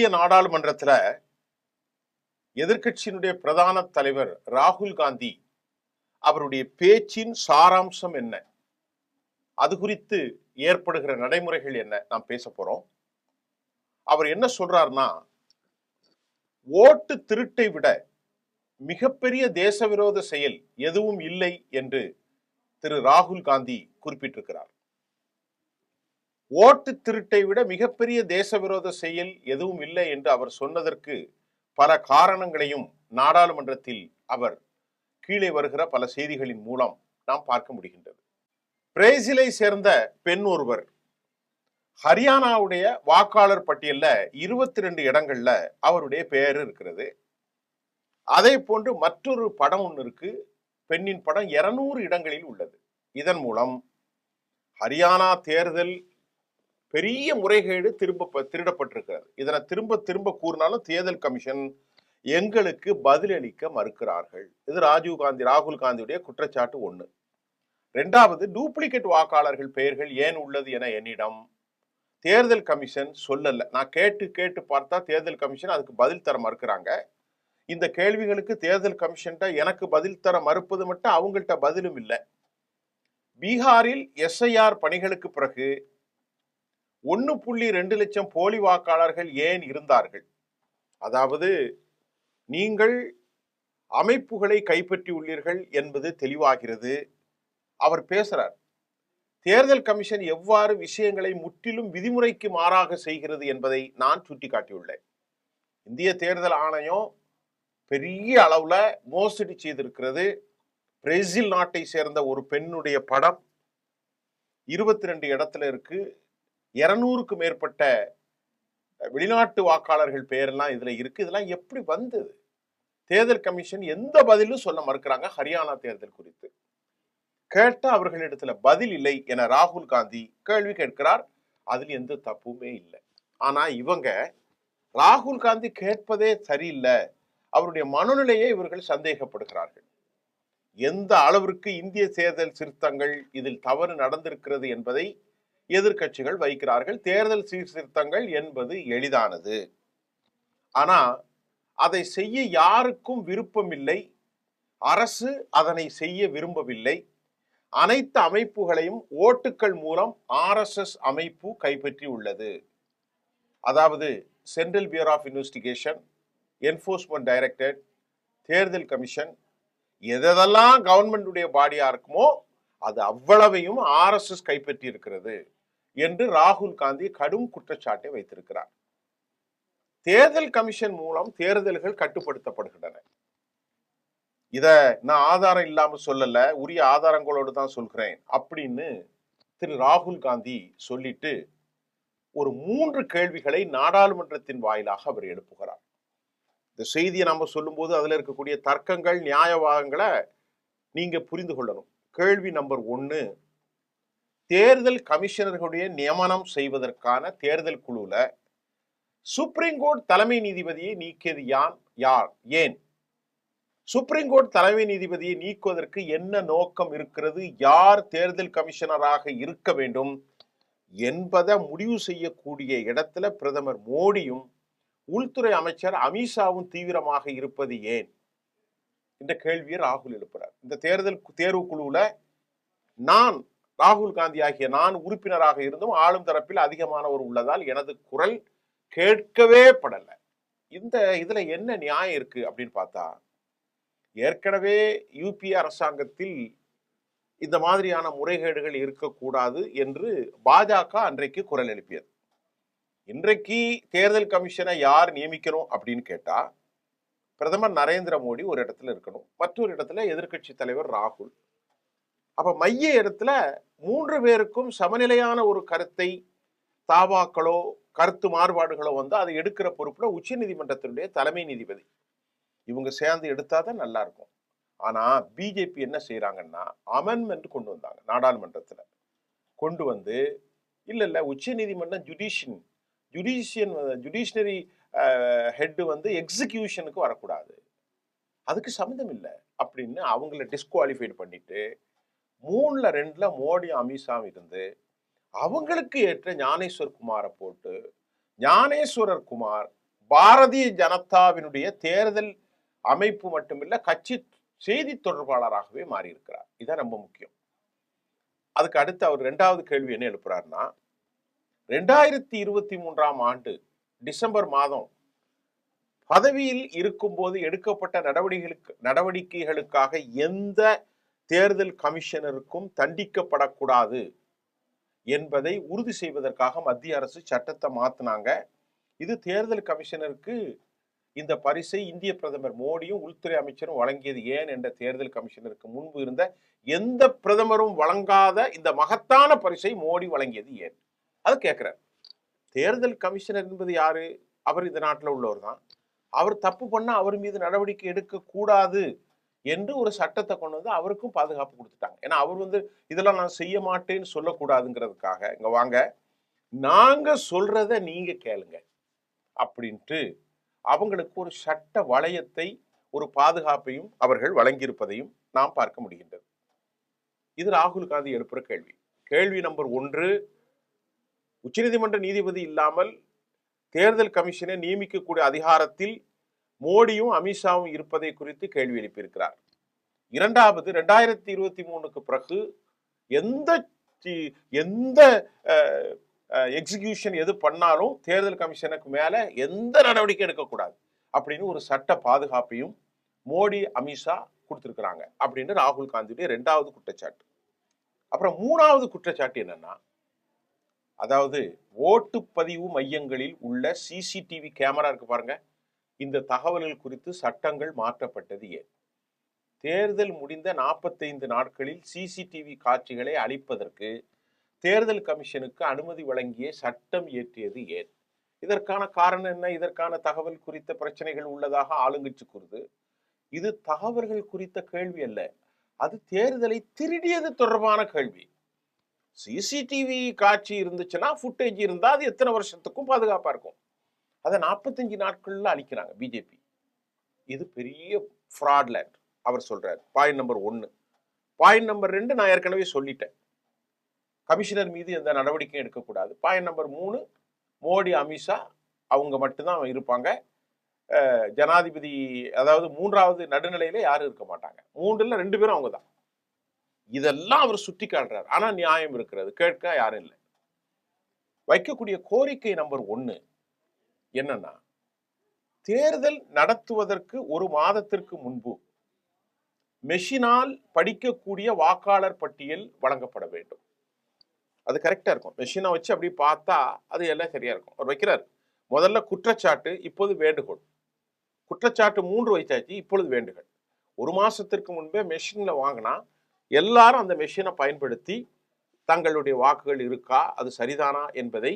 இந்திய நாடாளுமன்றத்தில் எதிர்க்கட்சியினுடைய பிரதான தலைவர் ராகுல் காந்தி அவருடைய பேச்சின் சாராம்சம் என்ன, அது குறித்து ஏற்படுகிற நடைமுறைகள் என்ன நாம் பேச போறோம். அவர் என்ன சொல்றாருன்னா, ஓட்டு திருட்டை விட மிகப்பெரிய தேச விரோத செயல் எதுவும் இல்லை என்று திரு ராகுல் காந்தி குறிப்பிட்டிருக்கிறார். ஓட்டு திருட்டை விட மிகப்பெரிய தேச விரோத செயல் எதுவும் இல்லை என்று அவர் சொன்னதற்கு பல காரணங்களையும் நாடாளுமன்றத்தில் அவர் கீழே வருகிற பல செய்திகளின் மூலம் நாம் பார்க்க முடிகின்றது. பிரேசிலை சேர்ந்த பெண் ஒருவர் ஹரியானாவுடைய வாக்காளர் பட்டியல்ல 22 இடங்கள்ல அவருடைய பெயர் இருக்கிறது. அதே போன்று மற்றொரு படம் ஒன்று இருக்கு, பெண்ணின் படம் 200 இடங்களில் உள்ளது. இதன் மூலம் ஹரியானா தேர்தல் பெரிய முறைகேடு திருடப்பட்டிருக்கிறது. இதனை திரும்ப திரும்ப கூறினாலும் தேர்தல் கமிஷன் எங்களுக்கு பதிலளிக்க மறுக்கிறார்கள். இது ராகுல் காந்தியுடைய குற்றச்சாட்டு ஒண்ணு. இரண்டாவது, டூப்ளிகேட் வாக்காளர்கள் பெயர்கள் ஏன் உள்ளது என என்னிடம் தேர்தல் கமிஷன் சொல்லல. நான் கேட்டு பார்த்தா தேர்தல் கமிஷன் அதுக்கு பதில் தர மறுக்கிறாங்க. இந்த கேள்விகளுக்கு தேர்தல் கமிஷன் எனக்கு பதில் தர மறுப்பது மட்டும் அவங்கள்ட்ட பதிலும் இல்லை. பீகாரில் SIR பணிகளுக்கு பிறகு 1.2 லட்சம் போலி வாக்காளர்கள் ஏன் இருந்தார்கள்? அதாவது நீங்கள் அமைப்புகளை கைப்பற்றி உள்ளீர்கள் என்பது தெளிவாகிறது. அவர் பேசுறார், தேர்தல் கமிஷன் எவ்வாறு விஷயங்களை முற்றிலும் விதிமுறைக்கு மாறாக செய்கிறது என்பதை நான் சுட்டிக்காட்டியுள்ளேன். இந்திய தேர்தல் ஆணையம் பெரிய அளவுல மோசடி செய்திருக்கிறது. பிரேசில் நாட்டை சேர்ந்த ஒரு பெண்ணுடைய படம் 22 இடத்துல இருக்கு. 200க்கு மேற்பட்ட வெளிநாட்டு வாக்காளர்கள் பெயரெல்லாம் இதுல இருக்கு. இதெல்லாம் எப்படி வந்தது? தேர்தல் கமிஷன் எந்த பதிலும் சொல்ல மறுக்கிறாங்க ஹரியானா தேர்தல் குறித்து. கேட்ட அவர்களிடத்துல பதில் இல்லை என ராகுல் காந்தி கேள்வி கேட்கிறார். அதில் எந்த தப்புமே இல்லை. ஆனா இவங்க ராகுல் காந்தி கேட்பதே சரியில்லை, அவருடைய மனநிலையை இவர்கள் சந்தேகப்படுகிறார்கள். எந்த அளவிற்கு இந்திய தேர்தல் சீர்திருத்தங்கள் இதில் தவறு நடந்திருக்கிறது என்பதை எதிர்க்கட்சிகள் வைக்கிறார்கள். தேர்தல் சீர்திருத்தங்கள் என்பது எளிதானது, ஆனா அதை செய்ய யாருக்கும் விருப்பம் இல்லை. அரசு அதனை செய்ய விரும்பவில்லை. அனைத்து அமைப்புகளையும் ஓட்டுக்கள் மூலம் RSS அமைப்பு கைப்பற்றி உள்ளது. அதாவது central bureau of investigation, enforcement directorate, தேர்தல் கமிஷன், எதெல்லாம் கவர்மெண்டுடைய பாடியா இருக்குமோ அது அவ்வளவையும் RSS கைப்பற்றி இருக்கிறது என்று ராகுல் காந்தி கடும் குற்றச்சாட்டை வைத்திருக்கிறார். தேர்தல் கமிஷன் மூலம் தேர்தல்கள் கட்டுப்படுத்தப்படுகின்றன. இத நான் ஆதாரம் இல்லாம சொல்லல, உரிய ஆதாரங்களோடு தான் சொல்கிறேன் அப்படின்னு திரு ராகுல் காந்தி சொல்லிட்டு ஒரு 3 கேள்விகளை நாடாளுமன்றத்தின் வாயிலாக அவர் எழுப்புகிறார். இந்த செய்தியை நம்ம சொல்லும் போது அதுல இருக்கக்கூடிய தர்க்கங்கள், நியாயவாதங்களை நீங்க புரிந்து கொள்ளணும். கேள்வி நம்பர் 1, தேர்தல் கமிஷனர்களுடைய நியமனம் செய்வதற்கான தேர்தல் குழுல சுப்ரீம் கோர்ட் தலைமை நீதிபதியை நீக்கியது யார்? ஏன்? சுப்ரீம் கோர்ட் தலைமை நீதிபதியை நீக்குவதற்கு என்ன நோக்கம் இருக்கிறது? யார் தேர்தல் கமிஷனராக இருக்க வேண்டும் என்பதை முடிவு செய்யக்கூடிய இடத்துல பிரதமர் மோடியும் உள்துறை அமைச்சர் அமித்ஷாவும் தீவிரமாக இருப்பது ஏன் என்ற கேள்வியை ராகுல் எழுப்புறார். இந்த தேர்வு குழுவுல ராகுல் காந்தி ஆகிய நான் உறுப்பினராக இருந்தும் ஆளும் தரப்பில் அதிகமானவர் உள்ளதால் எனது குரல் கேட்கவே படல. இதுல என்ன நியாயம் இருக்கு அப்படின்னு பார்த்தா, ஏற்கனவே UPA அரசாங்கத்தில் இந்த மாதிரியான முறைகேடுகள் இருக்கக்கூடாது என்று பாஜக அன்றைக்கு குரல் எழுப்பியது. இன்றைக்கு தேர்தல் கமிஷனை யார் நியமிக்கணும் அப்படின்னு கேட்டா, பிரதமர் நரேந்திர மோடி ஒரு இடத்துல இருக்கணும், மற்றொரு இடத்துல எதிர்க்கட்சி தலைவர் ராகுல். அப்ப மைய இடத்துல 3 பேருக்கும் சமநிலையான ஒரு கருத்தை தாவாக்களோ கருத்து மாறுபாடுகளோ வந்து அதை எடுக்கிற பொறுப்புல உச்ச நீதிமன்றத்தினுடைய தலைமை நீதிபதி இவங்க சேர்ந்து எடுத்தாதான் நல்லா இருக்கும். ஆனா பிஜேபி என்ன செய்யறாங்கன்னா, அமெண்ட்மெண்ட் கொண்டு வந்தாங்க. நாடாளுமன்றத்துல கொண்டு வந்து இல்ல உச்ச நீதிமன்றம் ஜுடிஷியரி ஹெட் வந்து எக்ஸிகியூஷனுக்கு வரக்கூடாது, அதுக்கு சம்மந்தம் இல்லை அப்படின்னு அவங்கள டிஸ்குவாலிஃபைட் பண்ணிட்டு 3-2 மோடி அமித்ஷா இருந்து அவங்களுக்கு ஏற்ற ஞானேஸ்வர் குமாரை போட்டு ஞானேஸ்வரர் குமார் பாரதிய ஜனதாவினுடைய தேர்தல் அமைப்பு மட்டுமில்ல, கட்சி செய்தி தொடர்பாளராகவே மாறி இருக்கிறார். இதான் ரொம்ப முக்கியம். அதுக்கு அடுத்து அவர் 2வது கேள்வி என்ன எழுப்புறாருன்னா, 2023ஆம் ஆண்டு டிசம்பர் மாதம் பதவியில் இருக்கும்போது எடுக்கப்பட்ட நடவடிக்கைகளுக்காக எந்த தேர்தல் கமிஷனருக்கும் தண்டிக்கப்படக்கூடாது என்பதை உறுதி செய்வதற்காக மத்திய அரசு சட்டத்தை மாத்தினாங்க. இது தேர்தல் கமிஷனருக்கு இந்த பரிசை இந்திய பிரதமர் மோடியும் உள்துறை அமைச்சரும் வழங்கியது ஏன் என்ற தேர்தல் கமிஷனருக்கு முன்பு இருந்த எந்த பிரதமரும் வழங்காத இந்த மகத்தான பரிசை மோடி வழங்கியது ஏன்? அது கேட்கிறார். தேர்தல் கமிஷனர் என்பது யாரு? அவர் இந்த நாட்டில் உள்ளவர் தான். அவர் தப்பு பண்ணா அவர் மீது நடவடிக்கை எடுக்க கூடாது என்று ஒரு சட்டத்தை கொண்டு வந்து அவருக்கும் பாதுகாப்பு கொடுத்துட்டாங்க. ஏன்னா அவர் இதெல்லாம் நான் செய்ய மாட்டேன்னு சொல்லக்கூடாதுங்கிறதுக்காக, இங்க வாங்க, நாங்க சொல்றத நீங்க கேளுங்க அப்படின்ட்டு அவங்களுக்கு ஒரு சட்ட வளையத்தை, ஒரு பாதுகாப்பையும் அவர்கள் வழங்கியிருப்பதையும் நாம் பார்க்க முடிகின்றது. இது ராகுல் காந்தி எழுப்புற கேள்வி. கேள்வி நம்பர் 1, உச்சநீதிமன்ற நீதிபதி இல்லாமல் தேர்தல் கமிஷனை நியமிக்கக்கூடிய அதிகாரத்தில் மோடியும் அமித்ஷாவும் இருப்பதை குறித்து கேள்வி எழுப்பியிருக்கிறார். 2வது, 2023க்கு பிறகு எந்த எக்ஸிகியூஷன் எது பண்ணாலும் தேர்தல் கமிஷனுக்கு மேல எந்த நடவடிக்கை எடுக்கக்கூடாது அப்படின்னு ஒரு சட்ட பாதுகாப்பையும் மோடி அமித்ஷா கொடுத்திருக்கிறாங்க அப்படின்னு ராகுல் காந்தியுடைய 2வது குற்றச்சாட்டு. அப்புறம் 3வது குற்றச்சாட்டு என்னன்னா, அதாவது ஓட்டுப்பதிவு மையங்களில் உள்ள சிசிடிவி கேமரா இருக்கு பாருங்க, இந்த தகவல்கள் குறித்து சட்டங்கள் மாற்றப்பட்டது ஏன்? தேர்தல் முடிந்த 45 நாட்களில் சிசிடிவி காட்சிகளை அளிப்பதற்கு தேர்தல் கமிஷனுக்கு அனுமதி வழங்கிய சட்டம் இயற்றியது ஏன்? இதற்கான காரணம் என்ன? இதற்கான தகவல் குறித்த பிரச்சனைகள் உள்ளதாக ஆளுங்கட்சி கூறுது. இது தகவல்கள் குறித்த கேள்வி அல்ல, அது தேர்தலை திருடியது தொடர்பான கேள்வி. சிசிடிவி காட்சி இருந்துச்சுன்னா, ஃபுட்டேஜ் இருந்தா அது எத்தனை வருஷத்துக்கும் பாதுகாப்பா இருக்கும். அதை 45 நாட்கள்ல அளிக்கிறாங்க பிஜேபி. இது பெரிய ஃப்ராட்லேண்ட் அவர் சொல்றாரு. Point number 1. பாயிண்ட் நம்பர் 2 நான் ஏற்கனவே சொல்லிட்டேன், கமிஷனர் மீது எந்த நடவடிக்கையும் எடுக்கக்கூடாது. பாயிண்ட் நம்பர் 3, மோடி அமித்ஷா அவங்க மட்டும்தான் இருப்பாங்க. ஜனாதிபதி, அதாவது 3வது நடுநிலையில யாரும் இருக்க மாட்டாங்க. 3ல் 2 பேரும் அவங்க தான். இதெல்லாம் அவர் சுட்டி காட்டுறாரு. ஆனா நியாயம் இருக்கிறது, கேட்க யாரும் இல்லை. வைக்கக்கூடிய கோரிக்கை நம்பர் 1 என்னன்னா, தேர்தல் நடத்துவதற்கு 1 மாதத்திற்கு முன்பு மெஷினால் படிக்கக்கூடிய வாக்காளர் பட்டியல் வழங்கப்பட வேண்டும். அது கரெக்டா இருக்கும். மெஷினை வச்சு அப்படி பார்த்தா அது எல்லாம் சரியா இருக்கும். அவர் வைக்கிறார். முதல்ல குற்றச்சாட்டு, இப்போது வேண்டுகோள். குற்றச்சாட்டு 3 வைத்தாச்சு, இப்பொழுது வேண்டுகோள். 1 மாசத்திற்கு முன்பே மெஷின்ல வாங்கினா எல்லாரும் அந்த மெஷினை பயன்படுத்தி தங்களுடைய வாக்குகள் இருக்கா, அது சரிதானா என்பதை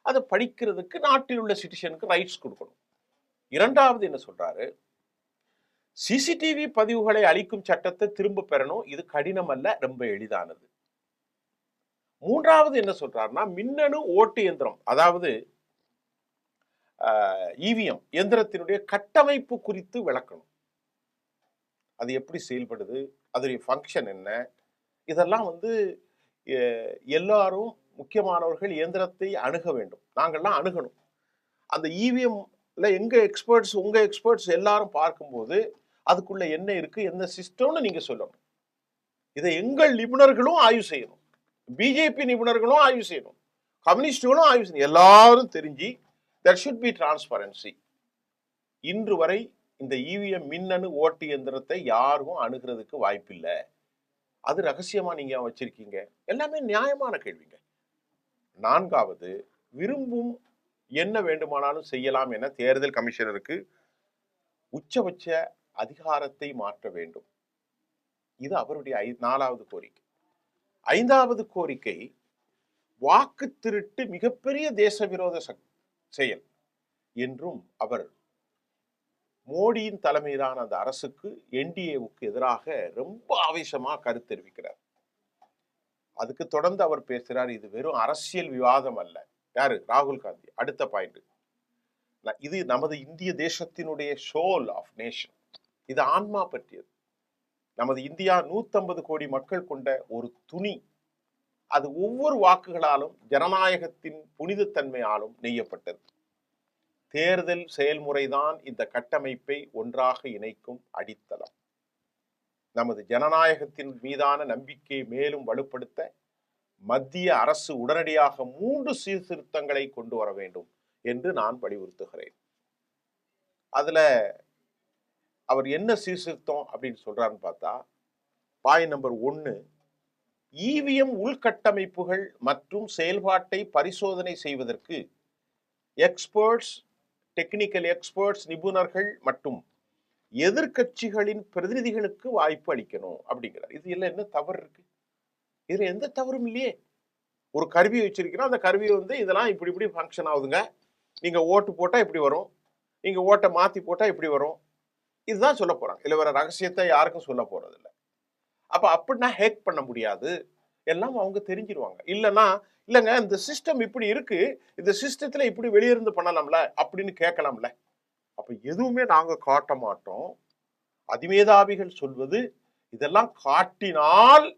அதை படிக்கிறதுக்கு நாட்டில் உள்ள சிட்டிசனுக்கு ரைட்ஸ் கொடுக்கணும். 2வது என்ன சொல்றாரு, சிசிடிவி பதிவுகளை அளிக்கும் சட்டத்தை திரும்ப பெறணும். இது கடினம் அல்ல, ரொம்ப எளிதானது. 3வது என்ன சொல்றாருன்னா, மின்னணு ஓட்டு எந்திரம், அதாவது இவிஎம் எந்திரத்தினுடைய கட்டமைப்பு குறித்து விளக்கணும். அது எப்படி செயல்படுது, அதனுடைய ஃபங்க்ஷன் என்ன, இதெல்லாம் எல்லாரும் முக்கியமானவர்கள் இயந்திரத்தை அணுக வேண்டும். நாங்கள்லாம் அணுகணும். அந்த இவிஎம்ல உங்க எக்ஸ்பர்ட்ஸ் எல்லாரும் பார்க்கும்போது அதுக்குள்ள என்ன இருக்கு, என்ன சிஸ்டம்னு நீங்க சொல்லணும். இதை எங்கள் நிபுணர்களும் ஆய்வு செய்யணும், பிஜேபி நிபுணர்களும் ஆய்வு செய்யணும், கம்யூனிஸ்டுகளும் ஆய்வு செய்யணும். எல்லாரும் தெரிஞ்சு there should be transparency. இன்று வரை இந்த இவிஎம் மின்னணு ஓட்டு எந்திரத்தை யாரும் அணுகிறதுக்கு வாய்ப்பில்லை. அது ரகசியமா நீங்க வச்சிருக்கீங்க. எல்லாமே நியாயமான கேள்விங்க. 4வது, விரும்பும் என்ன வேண்டுமானாலும் செய்யலாம் என தேர்தல் கமிஷனருக்கு உச்சபட்ச அதிகாரத்தை மாற்ற வேண்டும். இது அவருடைய 4வது கோரிக்கை. 5வது கோரிக்கை, வாக்கு திருட்டு மிகப்பெரிய தேச விரோத செயல் என்றும் அவர் மோடியின் தலைமையிலான அந்த அரசுக்கு, என்டிஏவுக்கு எதிராக ரொம்ப ஆவேசமா கருத்து தெரிவிக்கிறார். அதுக்கு தொடர்ந்து அவர் பேசுறார், இது வெறும் அரசியல் விவாதம் அல்ல. யாரு? ராகுல் காந்தி. அடுத்த பாயிண்ட், இது நமது இந்திய தேசத்தினுடைய சோல் ஆஃப் நேஷன், இது ஆன்மா பற்றியது. நமது இந்தியா 150 கோடி மக்கள் கொண்ட ஒரு துணி. அது ஒவ்வொரு வாக்குகளாலும் ஜனநாயகத்தின் புனிதத்தன்மையாலும் நெய்யப்பட்டது. தேர்தல் செயல்முறைதான் இந்த கட்டமைப்பை ஒன்றாக இணைக்கும் அடித்தளம். நமது ஜனநாயகத்தின் மீதான நம்பிக்கையை மேலும் வலுப்படுத்த மத்திய அரசு உடனடியாக 3 சீர்திருத்தங்களை கொண்டு வர வேண்டும் என்று நான் வலியுறுத்துகிறேன். அதுல அவர் என்ன சீர்திருத்தம் அப்படின்னு சொல்றாருன்னு பார்த்தா, பாயிண்ட் நம்பர் 1, இவிஎம் உள்கட்டமைப்புகள் மற்றும் செயல்பாட்டை பரிசோதனை செய்வதற்கு எக்ஸ்பர்ட்ஸ், டெக்னிக்கல் எக்ஸ்பர்ட்ஸ், நிபுணர்கள் மற்றும் எதிர்கட்சிகளின் பிரதிநிதிகளுக்கு வாய்ப்பு அளிக்கணும் அப்படிங்கிறார். இது எல்லாம் என்ன தவறு இருக்கு? இதுல எந்த தவறும் இல்லையே. ஒரு கருவி வச்சிருக்கிறோம், அந்த கருவி இதெல்லாம் இப்படி ஃபங்க்ஷன் ஆகுதுங்க, நீங்க ஓட்டு போட்டா இப்படி வரும், நீங்க ஓட்டை மாத்தி போட்டா இப்படி வரும், இதுதான் சொல்ல போறாங்க. இல்ல வேற ரகசியத்தை யாருக்கும் சொல்ல போறது இல்லை. அப்ப அப்படின்னா ஹேக் பண்ண முடியாது, எல்லாம் அவங்க தெரிஞ்சிருவாங்க. இல்லைன்னா இல்லைங்க இந்த சிஸ்டம் இப்படி இருக்கு, இந்த சிஸ்டத்துல இப்படி வெளியிருந்து பண்ணலாம்ல அப்படின்னு கேட்கலாம்ல. அப்ப எதுவுமே நாங்க காட்ட மாட்டோம். அதிமேதாவிகள் சொல்வது இதெல்லாம் காட்டினால்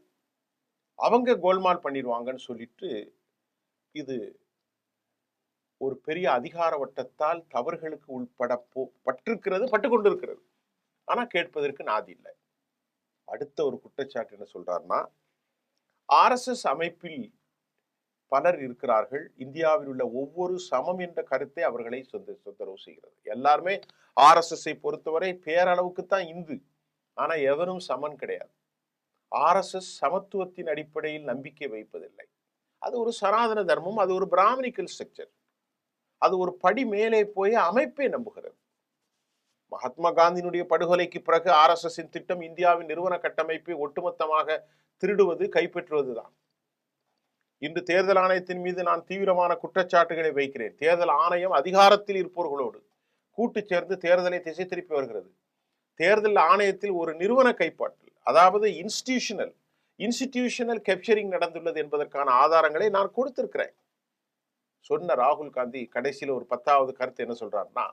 அவங்க கோல்மால் பண்ணிடுவாங்கன்னு சொல்லிட்டு, இது ஒரு பெரிய அதிகார வட்டத்தால் தவறுகளுக்கு பட்டு கொண்டிருக்கிறது. ஆனா கேட்பதற்கு நாதி இல்லை. அடுத்த ஒரு குற்றச்சாட்டு என்ன சொல்றாருன்னா, ஆர்எஸ்எஸ் அமைப்பில் பலர் இருக்கிறார்கள், இந்தியாவில் உள்ள ஒவ்வொரு சமம் என்ற கருத்தை அவர்களை தொந்தரவு செய்கிறது. எல்லாருமே ஆர்எஸ்எஸ் பொறுத்தவரை பேரளவுக்கு தான் இந்து, ஆனா எவரும் சமன் கிடையாது. ஆர்எஸ்எஸ் சமத்துவத்தின் அடிப்படையில் நம்பிக்கை வைப்பதில்லை. அது ஒரு சனாதன தர்மம், அது ஒரு பிராமணிக்கல் ஸ்ட்ரக்சர், அது ஒரு படி மேலே போய் அமைப்பை நம்புகிறது. மகாத்மா காந்தியினுடைய படுகொலைக்கு பிறகு ஆர்எஸ்எஸ் திட்டம் இந்தியாவின் நிறுவன கட்டமைப்பை ஒட்டுமொத்தமாக திருடுவது, கைப்பற்றுவதுதான். இன்று தேர்தல் ஆணையத்தின் மீது நான் தீவிரமான குற்றச்சாட்டுகளை வைக்கிறேன். தேர்தல் ஆணையம் அதிகாரத்தில் இருப்பவர்களோடு கூட்டு சேர்ந்து தேர்தலை திசை திருப்பி வருகிறது. தேர்தல் ஆணையத்தில் ஒரு நிறுவன கைப்பாட்டில், அதாவது இன்ஸ்டிடியூஷனல் கேப்சரிங் நடந்துள்ளது என்பதற்கான ஆதாரங்களை நான் கொடுத்திருக்கிறேன். சொன்ன ராகுல் காந்தி கடைசியில் ஒரு 10வது கருத்து என்ன சொல்றாருன்னா,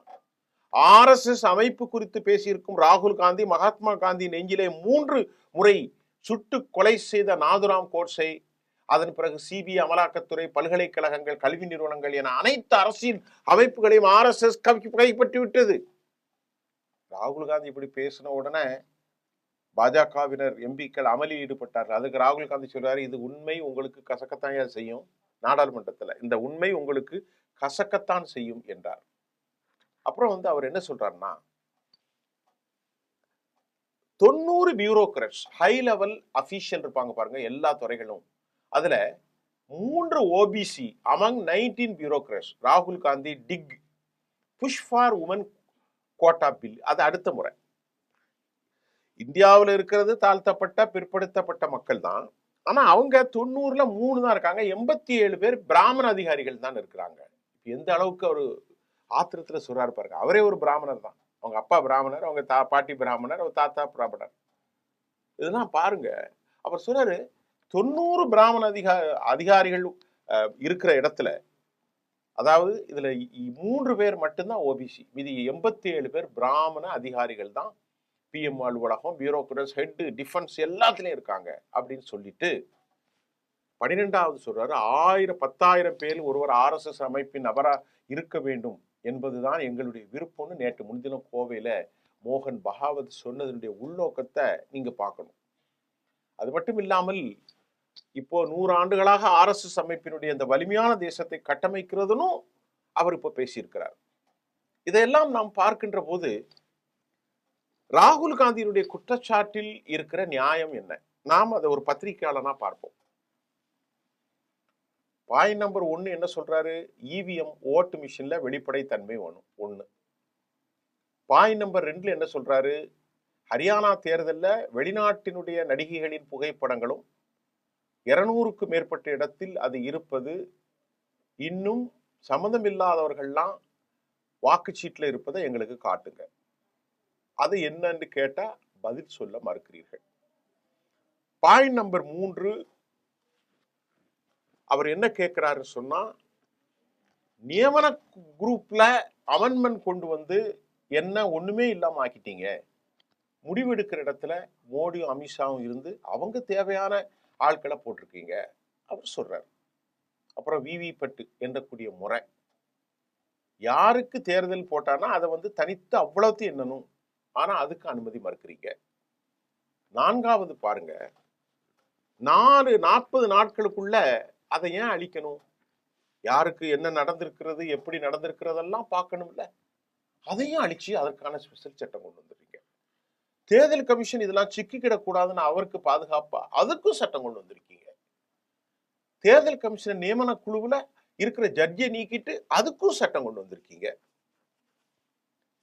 ஆர்எஸ்எஸ் அமைப்பு குறித்து பேசியிருக்கும் ராகுல் காந்தி மகாத்மா காந்தி நெஞ்சிலே 3 முறை சுட்டு கொலை செய்த நாதுராம் கோட்சே, அதன் பிறகு சிபிஐ, அமலாக்கத்துறை, பல்கலைக்கழகங்கள், கல்வி நிறுவனங்கள் என அனைத்து அரசியல் அமைப்புகளையும் ஆர்எஸ்எஸ் கைப்பற்றி விட்டது. ராகுல் காந்தி இப்படி பேசின உடனே பாஜகவினர் எம்பிக்கள் அமளியில் ஈடுபட்டார்கள். அதுக்கு ராகுல் காந்தி சொல்றாரு, இது உண்மை உங்களுக்கு கசக்கத்தான் செய்யும், நாடாளுமன்றத்தில் இந்த உண்மை உங்களுக்கு கசக்கத்தான் செய்யும் என்றார். அப்புறம் அவர் என்ன சொல்றாருன்னா, 90 பியூரோக்ராட்ஸ், ஹை லெவல் அபிஷியல் இருப்பாங்க பாருங்க எல்லா துறைகளும், அதுல 3 ஓபிசி அமங் 19 பியூரோக்ராட்ஸ். ராகுல் Gandhi big push for women quota bill, அது அடுத்த முறை. இந்தியாவில் இருக்கிறது தாழ்த்தப்பட்ட பிற்படுத்தப்பட்ட மக்கள் தான், ஆனா அவங்க 90ல 3 தான் இருக்காங்க. 87 பேர் பிராமண அதிகாரிகள் தான் இருக்கிறாங்க. எந்த அளவுக்கு ஒரு ஆத்திரத்துல சொல்றாரு பாருங்க. அவரே ஒரு பிராமணர் தான், அவங்க அப்பா பிராமணர், அவங்க பாட்டி பிராமணர், அவங்க தாத்தா பிராமணர். இதெல்லாம் பாருங்க. அவர் சொல்றாரு 90 பிராமண அதிகாரிகள் இருக்கிற இடத்துல, அதாவது இதுல 3 பேர் மட்டும்தான் ஓபிசி, மீதி 87 பேர் பிராமண அதிகாரிகள் தான் பிஎம் அலுவலகம், பியூரோக்ராட்ஸ், ஹெட், டிஃபென்ஸ் எல்லாத்துலயும் இருக்காங்க அப்படின்னு சொல்லிட்டு 12வது சொல்றாரு, 1000 பேர் ஒருவர் ஆர்எஸ்எஸ் அமைப்பின் நபரா இருக்க வேண்டும் என்பதுதான் எங்களுடைய விருப்பம்னு நேற்று முன்தினம் கோவையில மோகன் பகாவத் சொன்னதனுடைய உள்நோக்கத்தை நீங்க பார்க்கணும். அது மட்டும் இல்லாமல் இப்போ 100 ஆண்டுகளாக ஆர்எஸ்எஸ் அமைப்பினுடைய அந்த வலிமையான தேசத்தை கட்டமைக்கிறதுன்னு அவர் இப்போ பேசியிருக்கிறார். இதையெல்லாம் நாம் பார்க்கின்ற போது ராகுல் காந்தியினுடைய குற்றச்சாட்டில் இருக்கிற நியாயம் என்ன? நாம் அதை ஒரு பத்திரிகையாளனா பார்ப்போம். பாயிண்ட் நம்பர் 1 என்ன சொல்றாரு? இவிஎம் ஓட்டு மிஷின்ல வெளிப்படைத்தன்மை வேணும் 1. பாயிண்ட் நம்பர் 2 என்ன சொல்றாரு? ஹரியானா தேர்தலில் வெளிநாட்டினுடைய நடிகைகளின் புகைப்படங்களும் 200க்கு மேற்பட்ட இடத்தில் அது இருப்பது, இன்னும் சம்மந்தமில்லாதவர்கள்லாம் வாக்குச்சீட்டில் இருப்பதை எங்களுக்கு காட்டுங்க. அது என்னன்னு கேட்டா பதில் சொல்ல மறுக்கிறீர்கள். பாயிண்ட் நம்பர் 3 அவர் என்ன கேட்கிறாரு சொன்னா, நியமன குரூப்ல அமெண்ட்மெண்ட் கொண்டு வந்து என்ன ஒண்ணுமே இல்லாம ஆக்கிட்டீங்க, முடிவெடுக்கிற இடத்துல மோடியும் அமித்ஷாவும் இருந்து அவங்க தேவையான ஆட்களை போட்டிருக்கீங்க அவர் சொல்றாரு. அப்புறம் விவி பட்டு எண்ணக்கூடிய முறை, யாருக்கு தேர்தல் போட்டானா அதை வந்து தனித்து அவ்வளோத்தையும் எண்ணணும். ஆனா அதுக்கு அனுமதி மறுக்கிறீங்க. 4வது பாருங்க, 40 நாட்களுக்குள்ள அதை ஏன் அழிக்கணும்? யாருக்கு என்ன நடந்திருக்கிறது, எப்படி நடந்திருக்கிறதெல்லாம் பார்க்கணும்ல. அதையும் அழிச்சு அதற்கான ஸ்பெஷல் சட்டம் கொண்டு வந்துருக்கீங்க. தேர்தல் கமிஷன் இதெல்லாம் சிக்கிக்கிடக்கூடாதுன்னு அவருக்கு பாதுகாப்பா அதுக்கும் சட்டம் கொண்டு வந்திருக்கீங்க. தேர்தல் கமிஷன் நியமன குழுவுல இருக்கிற ஜட்ஜை நீக்கிட்டு அதுக்கும் சட்டம் கொண்டு வந்திருக்கீங்க.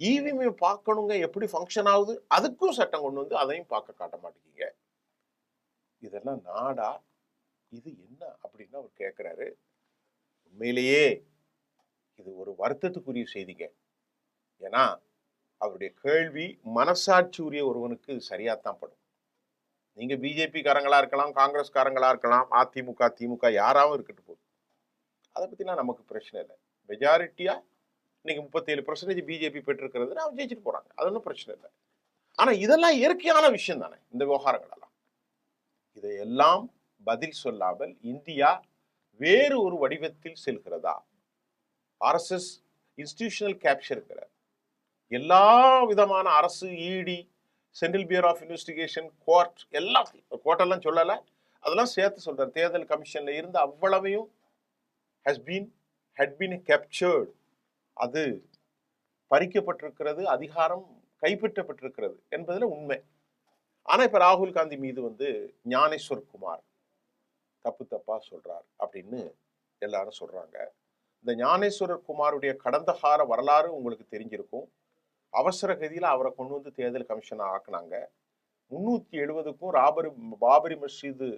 இவிஎம் பார்க்கணுங்க எப்படி ஃபங்க்ஷன் ஆகுது, அதுக்கும் சட்டம் கொண்டு வந்து அதையும் பார்க்க காட்ட மாட்டேங்க. இதெல்லாம் நாடா? இது என்ன அப்படின்னு அவர் கேட்கிறாரு. உண்மையிலேயே இது ஒரு வருத்தத்துக்குரிய செய்திங்க. ஏன்னா அவருடைய கேள்வி மனசாட்சி உரிய ஒருவனுக்கு சரியாத்தான் படும். நீங்க பிஜேபி காரங்களா இருக்கலாம், காங்கிரஸ் காரங்களா இருக்கலாம், அதிமுக திமுக யாராவும் இருக்கட்டும் போகுது, அதை பத்திலாம் நமக்கு பிரச்சனை இல்லை. மெஜாரிட்டியா இன்னைக்கு 37% பிஜேபி பெற்றிருக்கிறது, அவங்க ஜெயிச்சுட்டு போறாங்க, அது ஒன்றும் பிரச்சனை இல்லை. ஆனா இதெல்லாம் இயற்கையான விஷயம் தானே இந்த விவகாரங்கள் எல்லாம். இதையெல்லாம் பதில் சொல்லாமல் இந்தியா வேறு ஒரு வடிவத்தில் செல்கிறதா? ஆர்எஸ்எஸ் இன்ஸ்டிடியூஷனல் கேப்சருங்கிற எல்லா விதமான அரசு, ED, central bureau of investigation, court, எல்லாத்தையும் கோர்ட்டெல்லாம் சொல்லலை, அதெல்லாம் சேர்த்து சொல்றாரு. தேர்தல் கமிஷன்ல இருந்து அவ்வளவையும் had been captured, அது பறிக்கப்பட்டிருக்கிறது, அதிகாரம் கைப்பற்றப்பட்டிருக்கிறது என்பதுல உண்மை. ஆனா இப்ப ராகுல் காந்தி மீது வந்து ஞானேஸ்வர் குமார் தப்பா சொல்றார் அப்படின்னு எல்லாரும் சொல்றாங்க. இந்த ஞானேஸ்வரர் குமாருடைய கடந்த கால வரலாறு உங்களுக்கு தெரிஞ்சிருக்கும். அவசர கதியில அவரை கொண்டு வந்து தேர்தல் கமிஷனை ஆக்குனாங்க. 370க்கும் பாபரி மஸ்ஜிது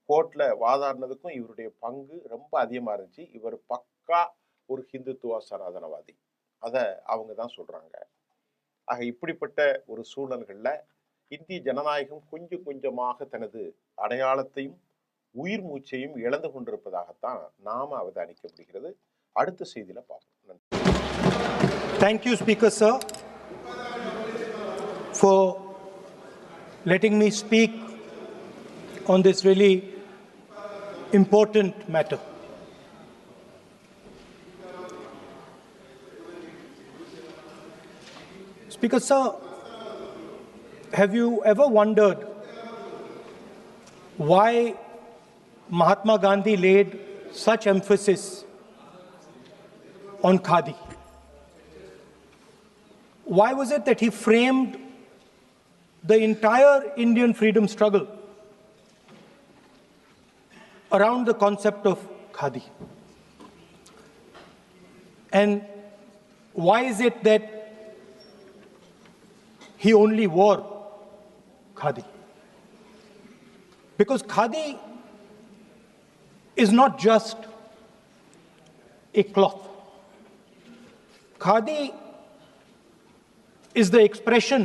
கோர்ட்ல வாதாடினதுக்கும் இவருடைய பங்கு ரொம்ப அதிகமா இருந்துச்சு. இவர் பக்கா ஒரு ஹிந்துத்துவ சனாதனவாதி, அதை அவங்க தான் சொல்றாங்க. ஆக இப்படிப்பட்ட ஒரு சூழல்கள்ல இந்திய ஜனநாயகம் கொஞ்சம் கொஞ்சமாக தனது அடையாளத்தையும் உயிர் மூச்சையும் இழந்து கொண்டிருப்பதாகத்தான் நாம அவதானிக்கப்படுகிறது. அடுத்த செய்தியில பார்ப்போம். Thank you, Speaker Sir, for letting me speak on this really important matter. Speaker Sir, have you ever wondered why Mahatma Gandhi laid such emphasis on khadi? Why was it that he framed the entire Indian freedom struggle around the concept of khadi? And why is it that he only wore khadi? Because khadi is not just a cloth. Khadi is the expression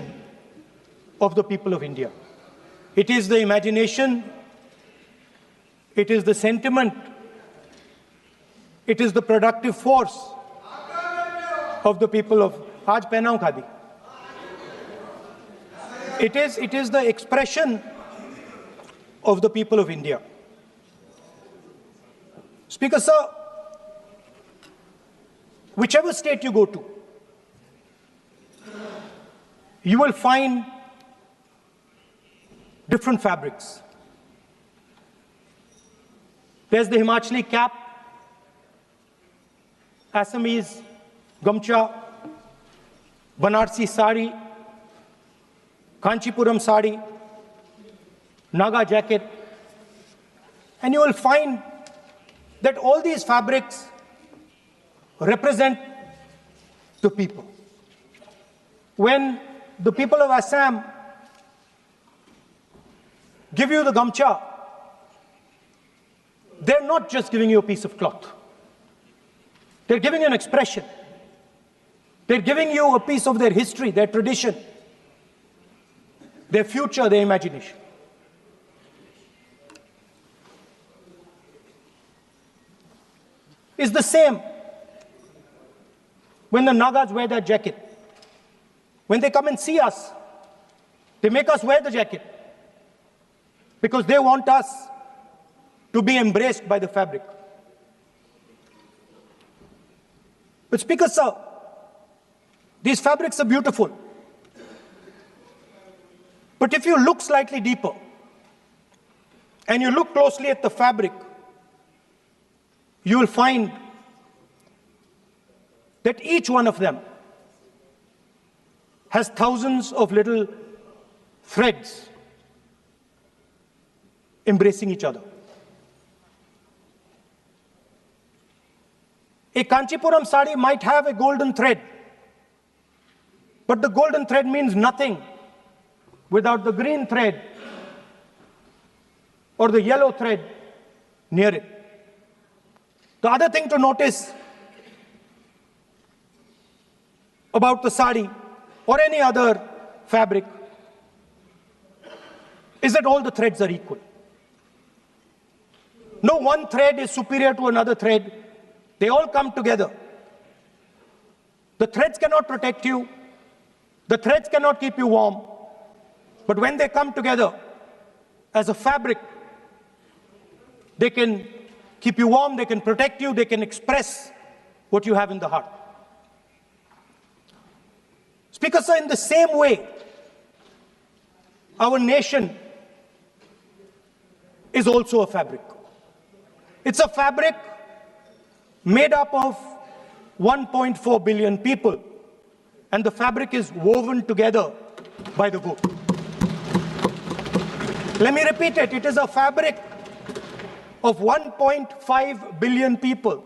of the people of India. It is the imagination, it is the sentiment, it is the productive force of the people of Aaj pehna hu khadi. It is the expression of the people of India. Speaker Sir, whichever state you go to, you will find different fabrics. There's the Himachali cap, Assamese gamcha, Banarsi sari, Kanchipuram sari, Naga jacket, and you will find that all these fabrics represent the people. When the people of Assam give you the gamcha, they're not just giving you a piece of cloth. They're giving you an expression. They're giving you a piece of their history, their tradition, their future, their imagination. It's the same when the Nagas wear their jacket. When they come and see us, they make us wear the jacket because they want us to be embraced by the fabric. But Speaker Sir, These fabrics are beautiful. But if you look slightly deeper and you look closely at the fabric, you will find that each one of them has thousands of little threads embracing each other. A Kanchipuram sari might have a golden thread, but the golden thread means nothing without the green thread or the yellow thread near it. The other thing to notice about the sari or any other fabric is that all the threads are equal. No one thread is superior to another thread. They all come together. The threads cannot protect you. The threads cannot keep you warm. But when they come together as a fabric, they can keep you warm, they can protect you, they can express what you have in the heart. Speaker, sir, in the same way, our nation is also a fabric. It's a fabric made up of 1.4 billion people, and the fabric is woven together by the vote. Let me repeat it. It is a fabric of 1.5 billion people,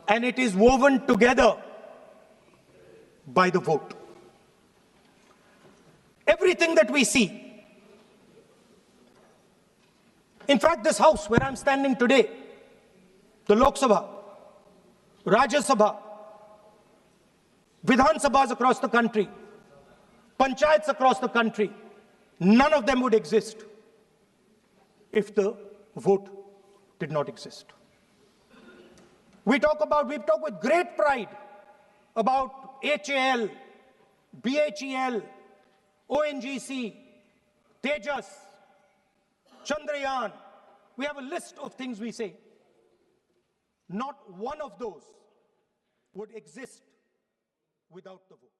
and it is woven together by the vote. Everything that we see, in fact, this house where I'm standing today, the Lok Sabha, Rajya Sabha, Vidhan Sabhas across the country, Panchayats across the country, none of them would exist if the vote did not exist. We talk with great pride about HAL, BHEL, ONGC, Tejas, Chandrayaan. We have a list of things we say. Not one of those would exist without the vote.